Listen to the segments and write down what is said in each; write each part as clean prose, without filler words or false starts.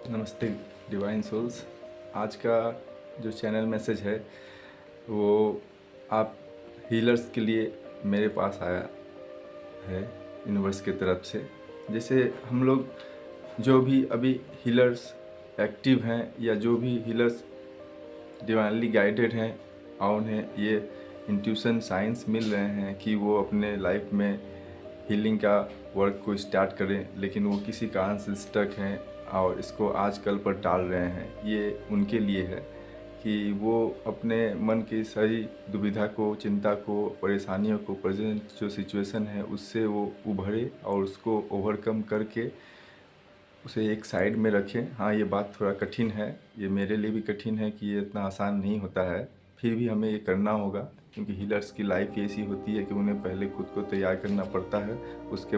नमस्ते divine souls. आज का जो चैनल मैसेज है वो आप हीलर्स के लिए मेरे पास आया है यूनिवर्स की तरफ से। जैसे हम लोग जो भी अभी हीलर्स एक्टिव हैं या जो भी हीलर्स डिवाइनली गाइडेड हैं और उन्हें ये इंट्यूशन साइंस मिल रहे हैं कि वो अपने लाइफ में हीलिंग का वर्क को स्टार्ट करें, लेकिन वो किसी कारण से स्टक हैं और इसको आजकल पर टाल रहे हैं। ये उनके लिए है कि वो अपने मन की सारी दुविधा को, चिंता को, परेशानियों को, प्रेजेंट जो सिचुएशन है उससे वो उभरे और उसको ओवरकम करके उसे एक साइड में रखें। हाँ, ये बात थोड़ा कठिन है, ये मेरे लिए भी कठिन है कि ये इतना आसान नहीं होता है, फिर भी हमें ये करना होगा क्योंकि हीलर्स की लाइफ ऐसी होती है कि उन्हें पहले खुद को तैयार करना पड़ता है, उसके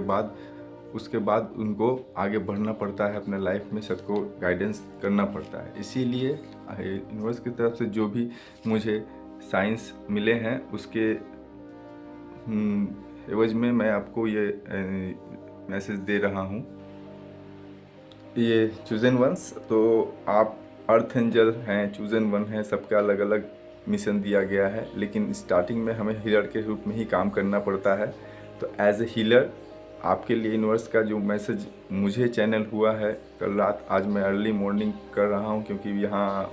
बाद उनको आगे बढ़ना पड़ता है, अपने लाइफ में सबको गाइडेंस करना पड़ता है। इसीलिए यूनिवर्स की तरफ से जो भी मुझे साइंस मिले हैं उसके एवज में मैं आपको ये मैसेज दे रहा हूँ। ये चूजन वंस, तो आप अर्थ एंजल हैं, चूजन वन हैं, सबका अलग अलग मिशन दिया गया है, लेकिन स्टार्टिंग में हमें हीलर के रूप में ही काम करना पड़ता है। तो एज ए हीलर आपके लिए यूनिवर्स का जो मैसेज मुझे चैनल हुआ है कल रात, आज मैं अर्ली मॉर्निंग कर रहा हूँ क्योंकि यहाँ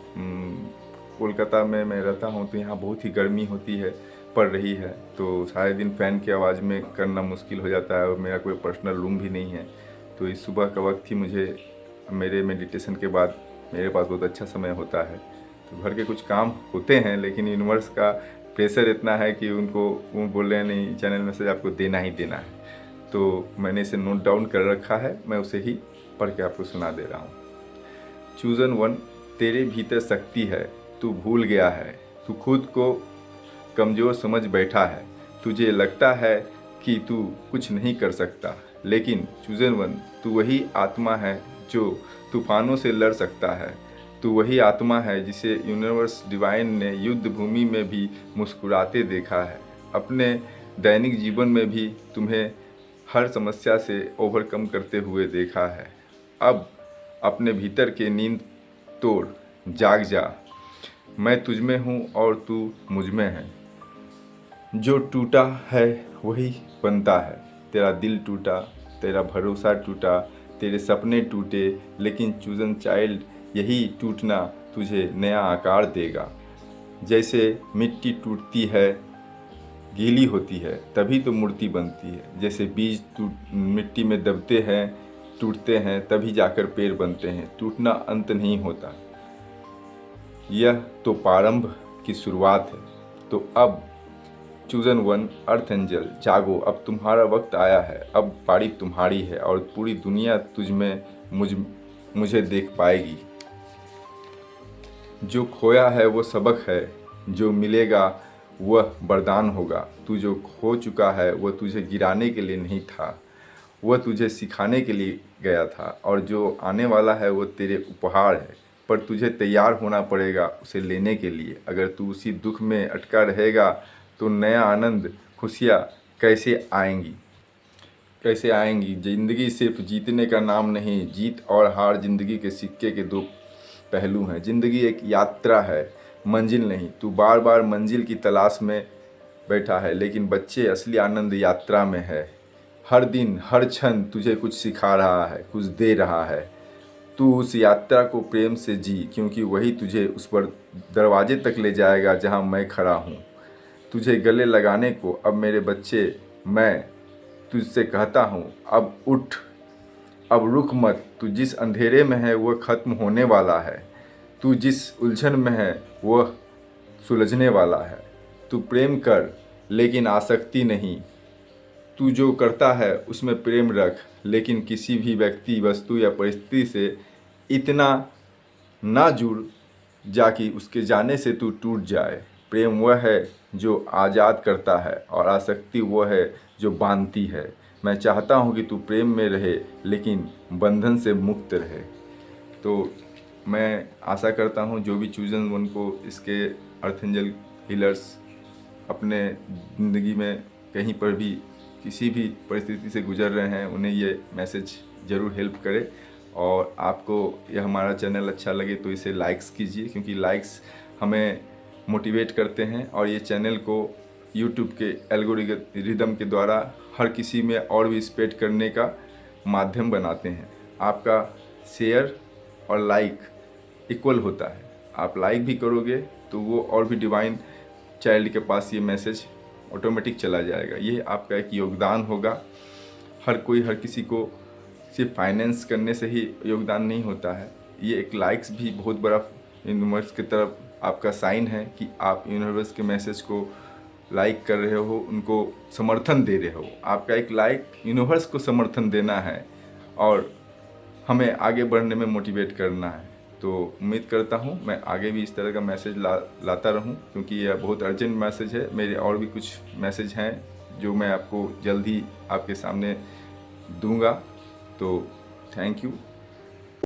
कोलकाता में मैं रहता हूँ तो यहाँ बहुत ही गर्मी होती है, पड़ रही है, तो सारे दिन फ़ैन की आवाज़ में करना मुश्किल हो जाता है और मेरा कोई पर्सनल रूम भी नहीं है। तो इस सुबह का वक्त ही मुझे मेरे मेडिटेशन के बाद मेरे पास बहुत अच्छा समय होता है। तो घर के कुछ काम होते हैं लेकिन यूनिवर्स का प्रेशर इतना है कि वो बोल रहे हैं नहीं, चैनल मैसेज आपको देना ही देना है। तो मैंने इसे नोट डाउन कर रखा है, मैं उसे ही पढ़ के आपको सुना दे रहा हूँ। चूजन वन, तेरे भीतर शक्ति है, तू भूल गया है, तू खुद को कमज़ोर समझ बैठा है, तुझे लगता है कि तू कुछ नहीं कर सकता, लेकिन चूजन वन, तू वही आत्मा है जो तूफानों से लड़ सकता है। तू वही आत्मा है जिसे यूनिवर्स डिवाइन ने युद्ध भूमि में भी मुस्कुराते देखा है। अपने दैनिक जीवन में भी तुम्हें हर समस्या से ओवरकम करते हुए देखा है। अब अपने भीतर के नींद तोड़, जाग जा। मैं तुझ में हूँ और तू मुझ में है। जो टूटा है वही बनता है। तेरा दिल टूटा, तेरा भरोसा टूटा, तेरे सपने टूटे, लेकिन चूजन चाइल्ड, यही टूटना तुझे नया आकार देगा। जैसे मिट्टी टूटती है, गीली होती है, तभी तो मूर्ति बनती है। जैसे बीज मिट्टी में दबते हैं, टूटते हैं, तभी जाकर पेड़ बनते हैं। टूटना अंत नहीं होता, यह तो प्रारंभ की शुरुआत है। तो अब चूजन वन, अर्थ एंजल, जागो, अब तुम्हारा वक्त आया है। अब बारी तुम्हारी है और पूरी दुनिया तुझ में मुझे देख पाएगी। जो खोया है वो सबक है, जो मिलेगा वह वरदान होगा। तू जो खो चुका है वह तुझे गिराने के लिए नहीं था, वह तुझे सिखाने के लिए गया था, और जो आने वाला है वो तेरे उपहार है। पर तुझे तैयार होना पड़ेगा उसे लेने के लिए। अगर तू उसी दुख में अटका रहेगा तो नया आनंद, खुशियाँ कैसे आएंगी? ज़िंदगी सिर्फ जीतने का नाम नहीं, जीत और हार ज़िंदगी के सिक्के के दो पहलू हैं। ज़िंदगी एक यात्रा है, मंजिल नहीं। तू बार बार मंजिल की तलाश में बैठा है, लेकिन बच्चे, असली आनंद यात्रा में है। हर दिन, हर क्षण तुझे कुछ सिखा रहा है, कुछ दे रहा है। तू उस यात्रा को प्रेम से जी, क्योंकि वही तुझे उस पर दरवाजे तक ले जाएगा जहां मैं खड़ा हूँ तुझे गले लगाने को। अब मेरे बच्चे, मैं तुझसे कहता हूँ, अब उठ, अब रुक मत। तू जिस अंधेरे में है वह खत्म होने वाला है। तू जिस उलझन में है वह सुलझने वाला है। तू प्रेम कर, लेकिन आसक्ति नहीं। तू जो करता है उसमें प्रेम रख, लेकिन किसी भी व्यक्ति, वस्तु या परिस्थिति से इतना ना जुड़ जा कि उसके जाने से तू टूट जाए। प्रेम वह है जो आज़ाद करता है और आसक्ति वह है जो बांधती है। मैं चाहता हूँ कि तू प्रेम में रहे, लेकिन बंधन से मुक्त रहे। तो मैं आशा करता हूँ जो भी चूजन वन को इसके अर्थ एंजल हीलर्स अपने ज़िंदगी में कहीं पर भी किसी भी परिस्थिति से गुजर रहे हैं, उन्हें ये मैसेज ज़रूर हेल्प करे और आपको यह हमारा चैनल अच्छा लगे तो इसे लाइक्स कीजिए, क्योंकि लाइक्स हमें मोटिवेट करते हैं और ये चैनल को यूट्यूब के एल्गोरिदम के द्वारा हर किसी में और भी स्प्रेड करने का माध्यम बनाते हैं। आपका शेयर और लाइक इक्वल होता है। आप लाइक भी करोगे तो वो और भी डिवाइन चाइल्ड के पास ये मैसेज ऑटोमेटिक चला जाएगा। ये आपका एक योगदान होगा। हर कोई हर किसी को सिर्फ फाइनेंस करने से ही योगदान नहीं होता है। ये एक लाइक्स भी बहुत बड़ा यूनिवर्स की तरफ आपका साइन है कि आप यूनिवर्स के मैसेज को लाइक कर रहे हो, उनको समर्थन दे रहे हो। आपका एक लाइक यूनिवर्स को समर्थन देना है और हमें आगे बढ़ने में मोटिवेट करना है। तो उम्मीद करता हूँ मैं आगे भी इस तरह का मैसेज लाता रहूँ, क्योंकि यह बहुत अर्जेंट मैसेज है। मेरे और भी कुछ मैसेज हैं जो मैं आपको जल्द ही आपके सामने दूंगा। तो थैंक यू।